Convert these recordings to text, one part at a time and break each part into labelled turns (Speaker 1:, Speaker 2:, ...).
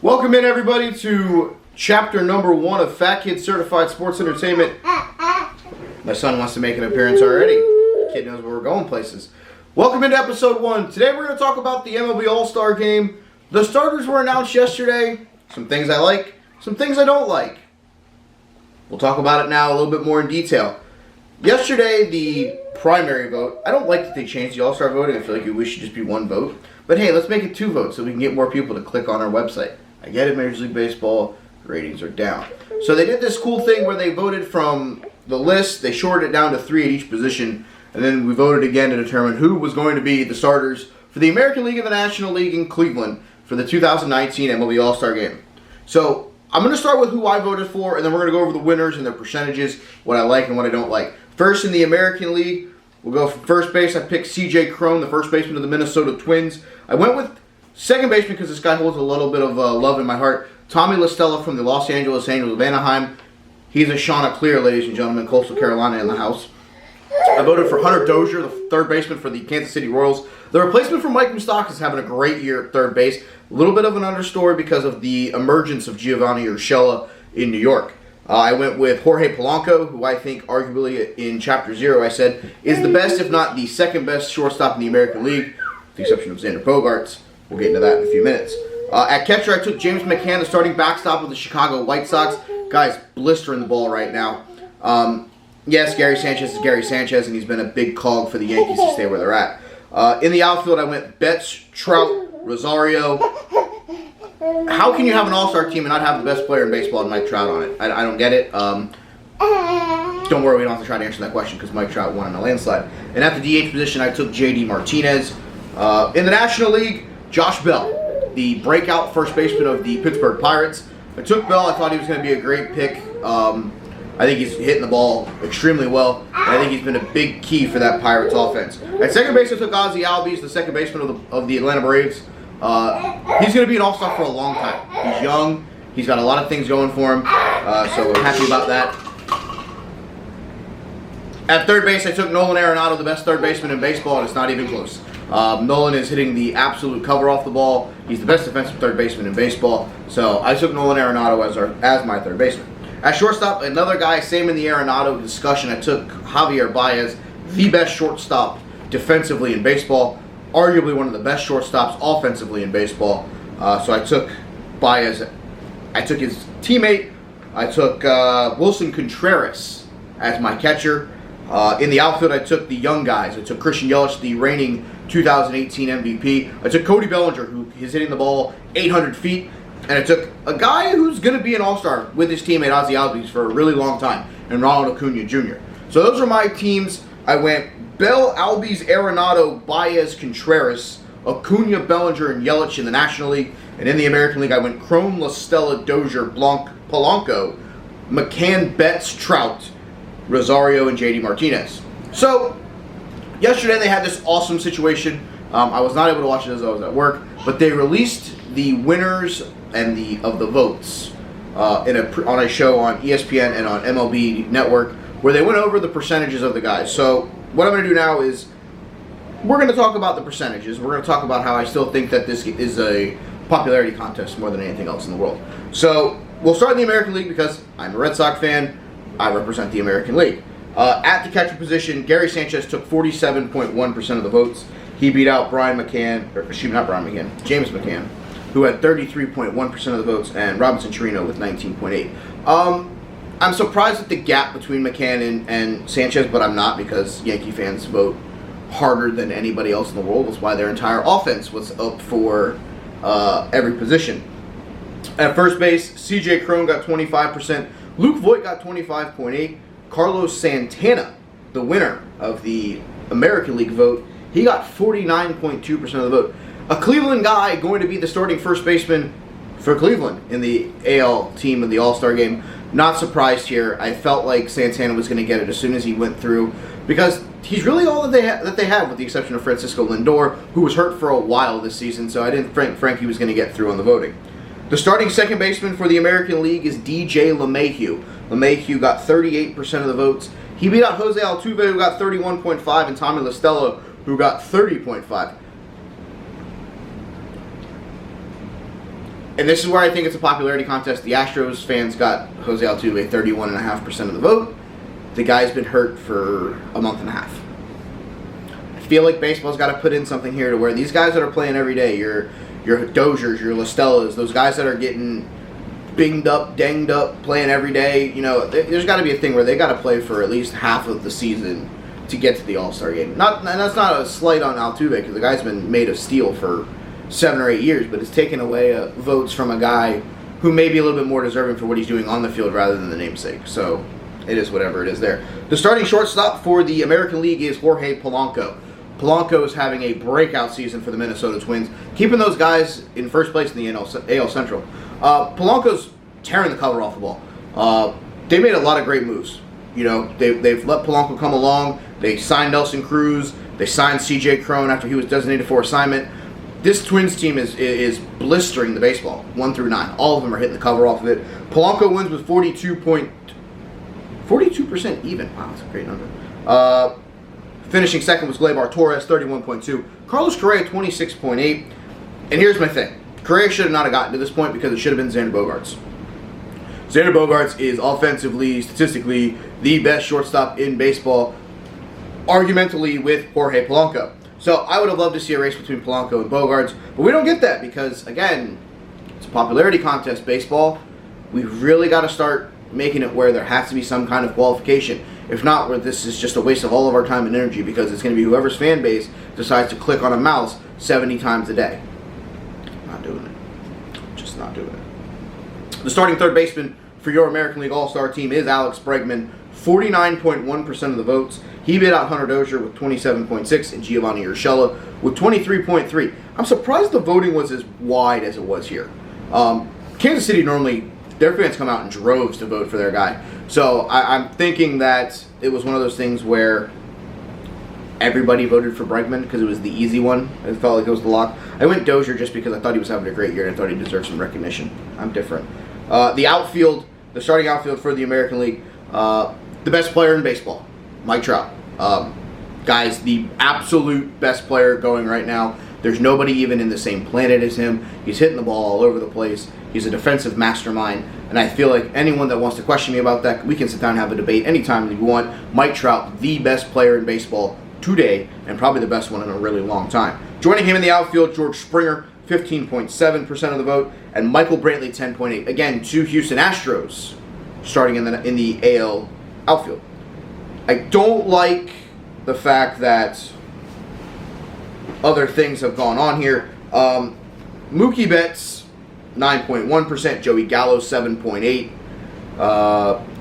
Speaker 1: Welcome in, everybody, to chapter number 1 of Fat Kid Certified Sports Entertainment. My son wants to make an appearance already. The kid knows where we're going places. Welcome into episode 1. Today we're going to talk about the MLB All Star Game. The starters were announced yesterday. Some things I like, some things I don't like. We'll talk about it now a little bit more in detail. Yesterday, the primary vote, I don't like that they changed the All Star voting. I feel like it should just be one vote. But hey, let's make it 2 votes so we can get more people to click on our website. I get it, Major League Baseball, ratings are down. So they did this cool thing where they voted from the list, they shorted it down to 3 at each position, and then we voted again to determine who was going to be the starters for the American League and the National League in Cleveland for the 2019 MLB All Star Game. So I'm going to start with who I voted for, and then we're going to go over the winners and their percentages, what I like and what I don't like. First, in the American League, we'll go from first base. I picked C.J. Cron, the first baseman of the Minnesota Twins. I went with second baseman because this guy holds a little bit of love in my heart. Tommy La Stella from the Los Angeles Angels of Anaheim. He's a Shauna Clear, ladies and gentlemen, Coastal Carolina in the house. I voted for Hunter Dozier, the third baseman for the Kansas City Royals. The replacement for Mike Moustakas is having a great year at third base. A little bit of an understory because of the emergence of Giovanni Urshela in New York. I went with Jorge Polanco, who I think arguably in Chapter 0 I said is the best, if not the second best shortstop in the American League, with the exception of Xander Bogaerts. We'll get into that in a few minutes. At catcher, I took James McCann, the starting backstop of the Chicago White Sox. Guy's blistering the ball right now. Yes, Gary Sanchez is Gary Sanchez, and he's been a big cog for the Yankees to stay where they're at. In the outfield, I went Betts, Trout, Rosario. How can you have an all-star team and not have the best player in baseball and Mike Trout on it? I don't get it. Don't worry, we don't have to try to answer that question because Mike Trout won in a landslide. And at the DH position, I took J.D. Martinez. In the National League, Josh Bell, the breakout first baseman of the Pittsburgh Pirates. I took Bell. I thought he was going to be a great pick. I think he's hitting the ball extremely well, and I think he's been a big key for that Pirates offense. At second base, I took Ozzie Albies, the second baseman of the Atlanta Braves. He's going to be an all-star for a long time. He's young. He's got a lot of things going for him, so we're happy about that. At third base, I took Nolan Arenado, the best third baseman in baseball, and it's not even close. Nolan is hitting the absolute cover off the ball. He's the best defensive third baseman in baseball, so I took Nolan Arenado as my third baseman. At shortstop, another guy, same in the Arenado discussion, I took Javier Baez, the best shortstop defensively in baseball, arguably one of the best shortstops offensively in baseball. So I took Baez. I took his teammate. I took Wilson Contreras as my catcher. In the outfield, I took the young guys. I took Christian Yelich, the reigning 2018 MVP. I took Cody Bellinger, who is hitting the ball 800 feet. And I took a guy who's going to be an all-star with his teammate Ozzie Albies for a really long time, and Ronald Acuna Jr. So those are my teams. I went Bell, Albies, Arenado, Baez, Contreras, Acuna, Bellinger, and Yelich in the National League. And in the American League, I went Cron, La Stella, Dozier, Polanco, McCann, Betts, Trout, Rosario, and J.D. Martinez. So yesterday they had this awesome situation. I was not able to watch it as I was at work, but they released the winners and of the votes on a show on ESPN and on MLB Network, where they went over the percentages of the guys. So what I'm going to do now is we're going to talk about the percentages. We're going to talk about how I still think that this is a popularity contest more than anything else in the world. So we'll start in the American League because I'm a Red Sox fan. I represent the American League. At the catcher position, Gary Sanchez took 47.1% of the votes. He beat out James McCann, who had 33.1% of the votes, and Robinson Chirino with 19.8%. I'm surprised at the gap between McCann and Sanchez, but I'm not, because Yankee fans vote harder than anybody else in the world. That's why their entire offense was up for every position. At first base, C.J. Cron got 25%. Luke Voit got 25.8%. Carlos Santana, the winner of the American League vote, he got 49.2% of the vote. A Cleveland guy going to be the starting first baseman for Cleveland in the AL team of the All-Star Game. Not surprised here. I felt like Santana was going to get it as soon as he went through, because he's really all that they have, with the exception of Francisco Lindor, who was hurt for a while this season, so I didn't think Frankie was going to get through on the voting. The starting second baseman for the American League is DJ LeMahieu. LeMahieu got 38% of the votes. He beat out Jose Altuve, who got 31.5%, and Tommy La Stella, who got 30.5%. And this is where I think it's a popularity contest. The Astros fans got Jose Altuve 31.5% of the vote. The guy's been hurt for a month and a half. I feel like baseball's got to put in something here to where these guys that are playing every day, your Dozers, your Listellas, those guys that are getting binged up, danged up, playing every day, there's got to be a thing where they got to play for at least half of the season to get to the All-Star game. And that's not a slight on Altuve, because the guy's been made of steel for 7 or 8 years, but it's taken away votes from a guy who may be a little bit more deserving for what he's doing on the field rather than the namesake. So it is whatever it is there. The starting shortstop for the American League is Jorge Polanco. Polanco is having a breakout season for the Minnesota Twins, keeping those guys in first place in the AL Central. Polanco's tearing the cover off the ball. They made a lot of great moves. They've let Polanco come along. They signed Nelson Cruz. They signed C.J. Cron after he was designated for assignment. This Twins team is blistering the baseball, 1 through 9. All of them are hitting the cover off of it. Polanco wins with 42% even. Wow, that's a great number. Finishing second was Gleyber Torres, 31.2. Carlos Correa, 26.8. And here's my thing. Correa should have not have gotten to this point because it should have been Xander Bogaerts. Xander Bogaerts is offensively, statistically, the best shortstop in baseball, argumentally with Jorge Polanco. So I would have loved to see a race between Polanco and Bogaerts, but we don't get that because, again, it's a popularity contest, baseball. We've really got to start making it where there has to be some kind of qualification. If not, where this is just a waste of all of our time and energy because it's going to be whoever's fan base decides to click on a mouse 70 times a day. Not doing it. Just not doing it. The starting third baseman for your American League All Star team is Alex Bregman, 49.1% of the votes. He beat out Hunter Dozier with 27.6 and Giovanni Urshela with 23.3. I'm surprised the voting was as wide as it was here. Kansas City normally, their fans come out in droves to vote for their guy. So I'm thinking that it was one of those things where everybody voted for Bregman because it was the easy one. It felt like it was the lock. I went Dozier just because I thought he was having a great year and I thought he deserved some recognition. I'm different. The outfield, the starting outfield for the American League, the best player in baseball, Mike Trout. Guys, the absolute best player going right now. There's nobody even in the same planet as him. He's hitting the ball all over the place. He's a defensive mastermind. And I feel like anyone that wants to question me about that, we can sit down and have a debate anytime that you want. Mike Trout, the best player in baseball today, and probably the best one in a really long time. Joining him in the outfield, George Springer, 15.7% of the vote, and Michael Brantley, 10.8%. Again, 2 Houston Astros starting in the AL outfield. I don't like the fact that other things have gone on here. Mookie Betts, 9.1%. Joey Gallo, 7.8%.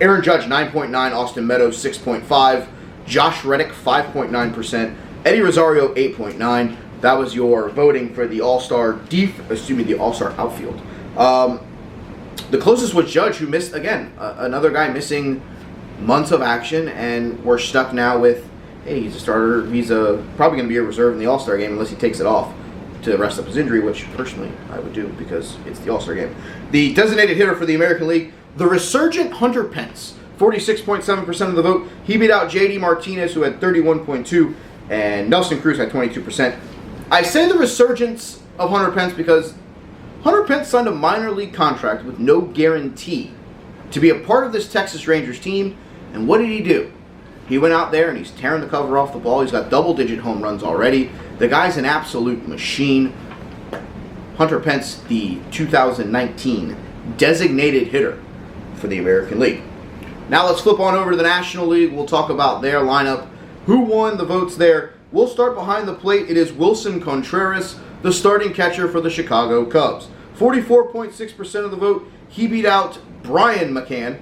Speaker 1: Aaron Judge, 9.9%. Austin Meadows, 6.5%. Josh Reddick, 5.9%. Eddie Rosario, 8.9%. That was your voting for the All-Star the All-Star outfield. The closest was Judge, who missed, again, another guy missing months of action, and we're stuck now with, hey, he's a starter. He's probably going to be a reserve in the All-Star game unless he takes it off to rest up his injury, which personally I would do because it's the All-Star game. The designated hitter for the American League, the resurgent Hunter Pence, 46.7% of the vote. He beat out J.D. Martinez, who had 31.2%, and Nelson Cruz had 22%. I say the resurgence of Hunter Pence because Hunter Pence signed a minor league contract with no guarantee to be a part of this Texas Rangers team, and what did he do? He went out there and he's tearing the cover off the ball. He's got double-digit home runs already. The guy's an absolute machine. Hunter Pence, the 2019 designated hitter for the American League. Now let's flip on over to the National League. We'll talk about their lineup. Who won the votes there? We'll start behind the plate. It is Wilson Contreras, the starting catcher for the Chicago Cubs. 44.6% of the vote. He beat out Brian McCann.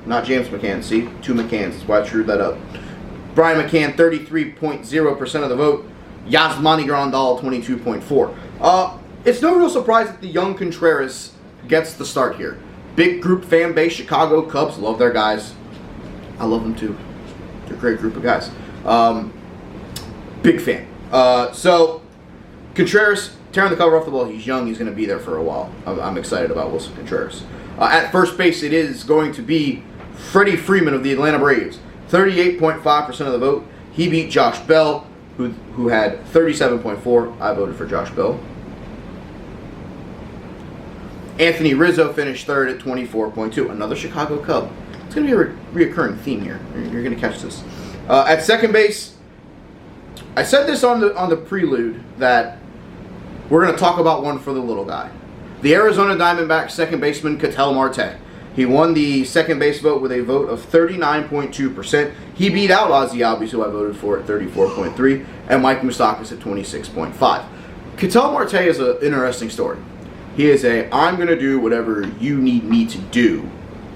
Speaker 1: Not James McCann, see? 2 McCanns, that's why I screwed that up. Brian McCann, 33.0% of the vote. Yasmani Grandal, 22.4%. It's no real surprise that the young Contreras gets the start here. Big group fan base, Chicago Cubs, love their guys. I love them too. They're a great group of guys. Big fan. So, Contreras, tearing the cover off the ball. He's young. He's going to be there for a while. I'm excited about Wilson Contreras. At first base, it is going to be Freddie Freeman of the Atlanta Braves. 38.5% of the vote. He beat Josh Bell, who had 37.4%. I voted for Josh Bell. Anthony Rizzo finished third at 24.2. Another Chicago Cub. It's going to be a reoccurring theme here. You're going to catch this. At second base, I said this on the prelude that we're going to talk about one for the little guy. The Arizona Diamondbacks second baseman, Ketel Marte. He won the second base vote with a vote of 39.2%. He beat out Ozzie Albies, who I voted for, at 34.3%, and Mike Moustakas at 26.5%. Ketel Marte is an interesting story. He is I'm going to do whatever you need me to do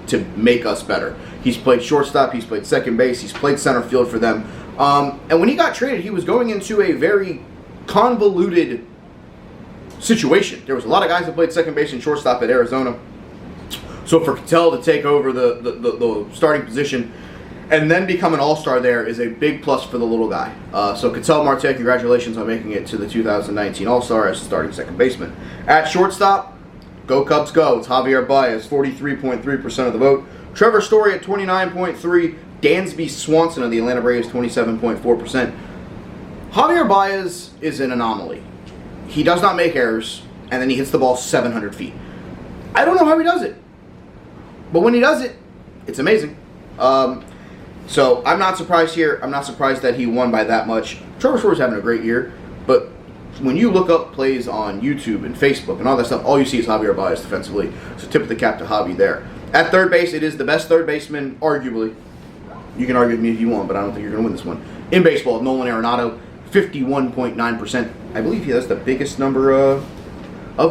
Speaker 1: to make us better. He's played shortstop, he's played second base, he's played center field for them. And when he got traded, he was going into a very convoluted situation. There was a lot of guys that played second base and shortstop at Arizona. So for Ketel to take over the starting position and then become an all-star there is a big plus for the little guy. So Ketel Marte, congratulations on making it to the 2019 All-Star as starting second baseman. At shortstop, go Cubs go. It's Javier Baez, 43.3% of the vote. Trevor Story at 29.3%. Dansby Swanson of the Atlanta Braves, 27.4%. Javier Baez is an anomaly. He does not make errors, and then he hits the ball 700 feet. I don't know how he does it, but when he does it, it's amazing. So I'm not surprised here. I'm not surprised that he won by that much. Trevor Story's having a great year, but when you look up plays on YouTube and Facebook and all that stuff, all you see is Javier Baez defensively. So tip of the cap to Javi there. At third base, it is the best third baseman, arguably. You can argue with me if you want, but I don't think you're going to win this one. In baseball, Nolan Arenado, 51.9%. I believe he has the biggest number of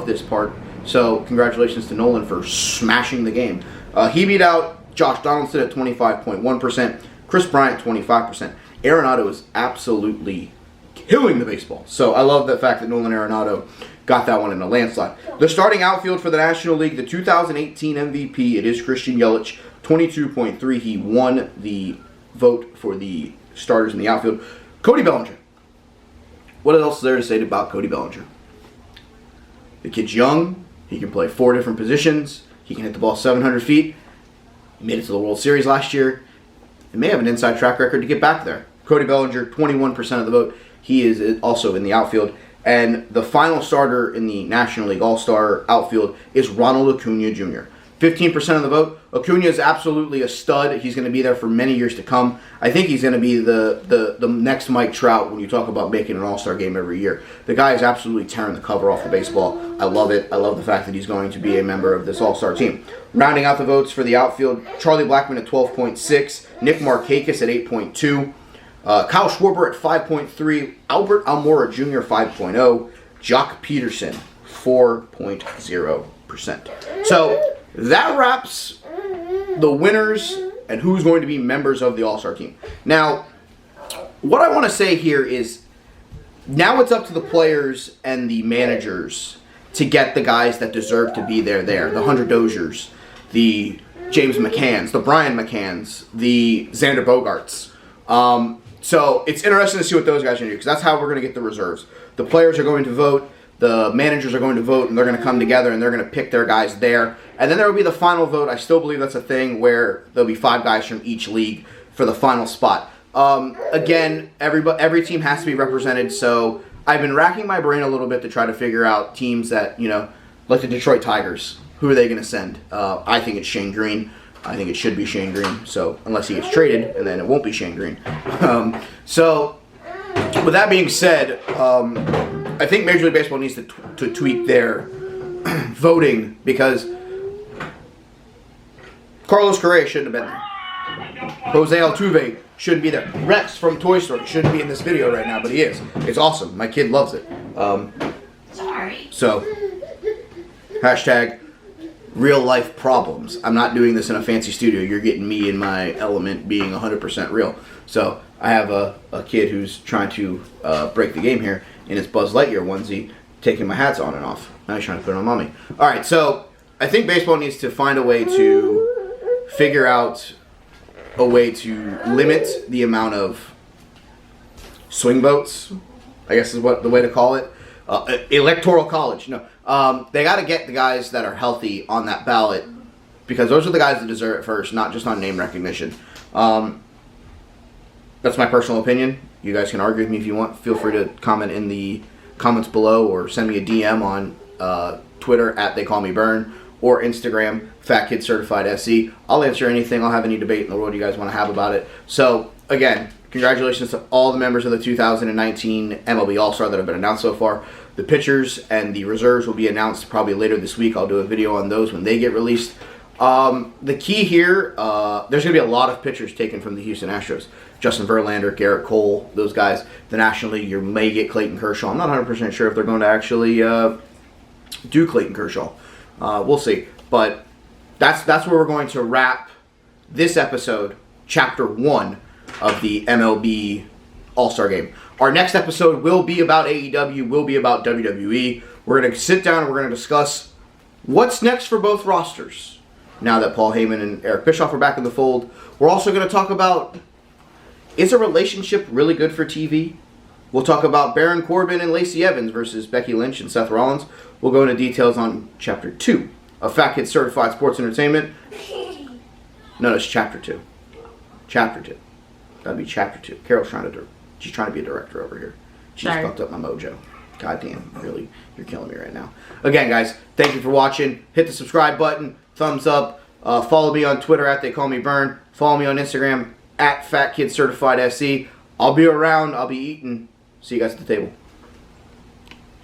Speaker 1: this part. So congratulations to Nolan for smashing the game. He beat out Josh Donaldson at 25.1%. Chris Bryant, 25%. Arenado is absolutely killing the baseball. So I love the fact that Nolan Arenado got that one in a landslide. The starting outfield for the National League, the 2018 MVP, it is Christian Yelich, 22.3. He won the vote for the starters in the outfield. Cody Bellinger. What else is there to say about Cody Bellinger? The kid's young. He can play 4 different positions. He can hit the ball 700 feet. He made it to the World Series last year. He may have an inside track record to get back there. Cody Bellinger, 21% of the vote. He is also in the outfield. And the final starter in the National League All Star outfield is Ronald Acuna Jr. 15% of the vote. Acuna is absolutely a stud. He's going to be there for many years to come. I think he's going to be the next Mike Trout when you talk about making an All-Star game every year. The guy is absolutely tearing the cover off the baseball. I love it. I love the fact that he's going to be a member of this All-Star team. Rounding out the votes for the outfield, Charlie Blackmon at 12.6, Nick Markakis at 8.2, Kyle Schwarber at 5.3, Albert Almora Jr. 5.0, Jock Peterson 4.0%. So that wraps the winners and who's going to be members of the All-Star team. Now, what I want to say here is now it's up to the players and the managers to get the guys that deserve to be there. The Hunter Doziers, the James McCanns, the Brian McCanns, the Xander Bogarts. So it's interesting to see what those guys are going to do because that's how we're going to get the reserves. The players are going to vote. The managers are going to vote, and they're going to come together, and they're going to pick their guys there. And then there will be the final vote. I still believe that's a thing where there'll be 5 guys from each league for the final spot. Again, every team has to be represented, so I've been racking my brain a little bit to try to figure out teams that, like the Detroit Tigers. Who are they going to send? I think it's Shane Green. I think it should be Shane Green, so unless he gets traded, and then it won't be Shane Green. So with that being said, I think Major League Baseball needs to tweak their voting because Carlos Correa shouldn't have been there. Jose Altuve shouldn't be there. Rex from Toy Story shouldn't be in this video right now, but he is. It's awesome. My kid loves it.
Speaker 2: Sorry.
Speaker 1: So, hashtag real life problems. I'm not doing this in a fancy studio. You're getting me in my element being 100% real. So, I have a kid who's trying to break the game here in his Buzz Lightyear onesie, taking my hats on and off. Now he's trying to put it on mommy. All right, so I think baseball needs to find a way to figure out a way to limit the amount of swing votes, I guess is what the way to call it. Electoral college. No, they got to get the guys that are healthy on that ballot because those are the guys that deserve it first, not just on name recognition. That's my personal opinion. You guys can argue with me if you want. Feel free to comment in the comments below or send me a DM on Twitter at They Call Me Burn, or Instagram, fatkidcertifiedse. I'll answer anything. I'll have any debate in the world you guys want to have about it. So, again, congratulations to all the members of the 2019 MLB All Star that have been announced so far. The pitchers and the reserves will be announced probably later this week. I'll do a video on those when they get released. The key here, there's going to be a lot of pitchers taken from the Houston Astros. Justin Verlander, Garrett Cole, those guys. The National League, you may get Clayton Kershaw. I'm not 100% sure if they're going to actually do Clayton Kershaw. We'll see. But that's where we're going to wrap this episode, Chapter 1 of the MLB All Star Game. Our next episode will be about AEW, will be about WWE. We're going to sit down and we're going to discuss what's next for both rosters. Now that Paul Heyman and Eric Bischoff are back in the fold, we're also going to talk about, is a relationship really good for TV? We'll talk about Baron Corbin and Lacey Evans versus Becky Lynch and Seth Rollins. We'll go into details on Chapter 2 of Fat Kids Certified Sports Entertainment. No, it's Chapter 2. Chapter 2. That'd be Chapter 2. Carol's she's trying to be a director over here. She's fucked up my mojo. Goddamn, really, you're killing me right now. Again, guys, thank you for watching. Hit the subscribe button, thumbs up. Follow me on Twitter at They Call Me Burn. Follow me on Instagram at fatkidcertifiedse. I'll be around. I'll be eating. See you guys at the table.